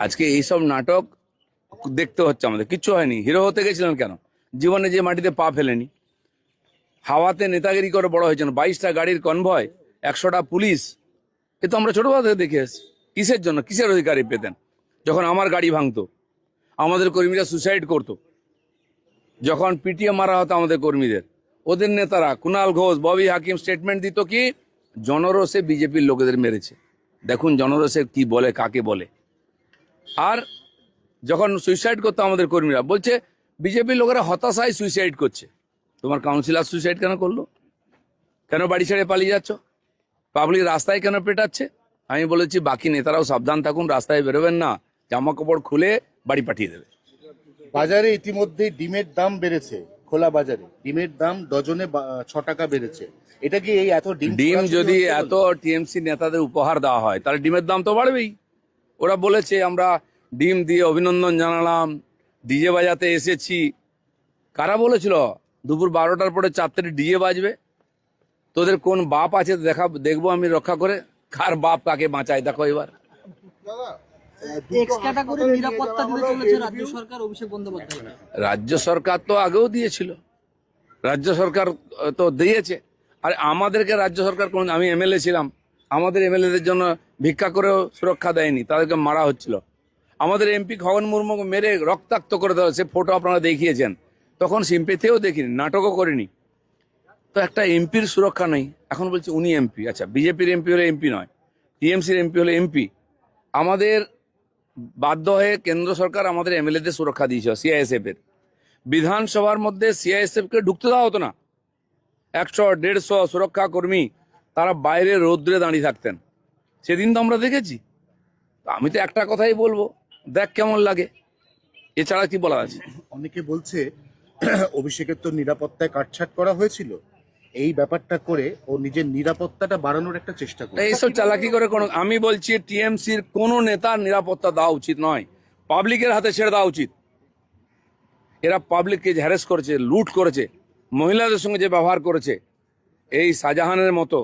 আজকে এইসব নাটক দেখতে হচ্ছে আমাদের। কিচ্ছু হয়নি, হিরো হতে গেছিলেন কেন? জীবনে যে মাটিতে পা ফেলেনি, হাওয়াতে নেতাগিরি করে বড় হয়েছেন। 22টা গাড়ির কনভয়, 100টা পুলিশ, এ তো আমরা ছোটবেলা থেকে দেখে এসেছি। কিসের জন্য, কিসের অধিকারী পেতেন? যখন আমার গাড়ি ভাঙতো, আমাদের কর্মীরা সুসাইড করতো, যখন পিটিয়ে মারা হতো আমাদের কর্মীদের, ওদের নেতারা কুণাল ঘোষ, ববি হাকিম স্টেটমেন্ট দিত কি জনরোষে বিজেপির লোকেদের মেরেছে। দেখুন জনরোষে কি বলে, কাকে বলে। আর যখন সুইসাইড করতো আমাদের কর্মীরা, বলছে বিজেপির লোকেরা হতাশায় সুইসাইড করছে। তোমার কাউন্সিলর সুইসাইড কেন করলো? কেন বাড়ি ছেড়ে পালিয়ে যাচ্ছ? পাবলিক রাস্তায় কেন পেটাচ্ছে? আমি বলেছি বাকি নেতারাও সাবধান থাকুন, রাস্তায় বেরোবেন না, জামা কাপড় খুলে বাড়ি পাঠিয়ে দেবে। বাজারে ইতিমধ্যে ডিমের দাম বেড়েছে। খোলা বাজারে ডিমের দাম ডজনে 6 টাকা বেড়েছে। এটা কি এই এত ডিম যদি এত টিএমসি নেতাদের উপহার দেওয়া হয়, তাহলে ডিমের দাম তো বাড়বেই। ওরা বলেছে আমরা ডিম দিয়ে অভিনন্দন জানালাম, ডিজে বাজাতে এসেছি। কারা বলেছিল দুপুর 12টার পরে 4টে ডিজে বাজবে? তোদের কোন বাপ আছে দেখবো আমি রক্ষা করে। কার বাপ কাকে বাঁচায় দেখো এবার। রাজ্য সরকার তো আগেও দিয়েছিল, রাজ্য সরকার তো দিয়েছে। আর আমাদেরকে রাজ্য সরকার কোন, আমি এমএলএ ছিলাম, আমাদের এমএলএদের জন্য ভিক্ষা করেও সুরক্ষা দেয়নি, তাদেরকে মারা হচ্ছিল। আমাদের এমপি খগন মুর্মুকে মেরে রক্তাক্ত করে দেওয়া, সে ফটো আপনারা দেখিয়েছেন। তখন সিম্পেথিও দেখিনি, নাটকও করিনি। তো একটা এমপির সুরক্ষা নেই, এখন বলছে উনি এমপি। আচ্ছা, বিজেপির এমপি হলে এমপি নয়, টিএমসির এমপি হলে এমপি। আমাদের বাধ্য হয়ে কেন্দ্র সরকার আমাদের এমএলএদের সুরক্ষা দিয়েছে সিআইএসএফ এর। বিধানসভার মধ্যে সিআইএসএফ কে ঢুকতে দেওয়া হতো না। 100-150 সুরক্ষা কর্মী তারা বাইরে রৌদ্রে দাঁড়িয়ে থাকতেন, সেদিন তো আমরা দেখেছি। আমি তো একটা কথাই বলবো, দেখ কেমন লাগে, এছাড়া কি বলা আছে? অনেকে বলছে অভিষেকের তো নিরাপত্তায় কাটছাট করা হয়েছিল, এই ব্যাপারটা করে ও নিজের নিরাপত্তাটা বাড়ানোর একটা চেষ্টা করে। এইসব চালাকি করে কোনো, আমি বলছি টিএমসির কোনো নেতার নিরাপত্তা দেওয়া উচিত নয়, পাবলিকের হাতে ছেড়ে দেওয়া উচিত। এরা পাবলিককে হ্যারেস করেছে, লুট করেছে, মহিলাদের সঙ্গে যে ব্যবহার করেছে, এই শাহজাহানের মতো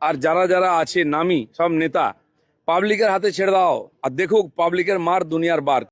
আর যারা যারা আছে নামি সব নেতা, পাবলিকের হাতে ছেড়ে দাও আর দেখুক পাবলিকের মার দুনিয়ার বার।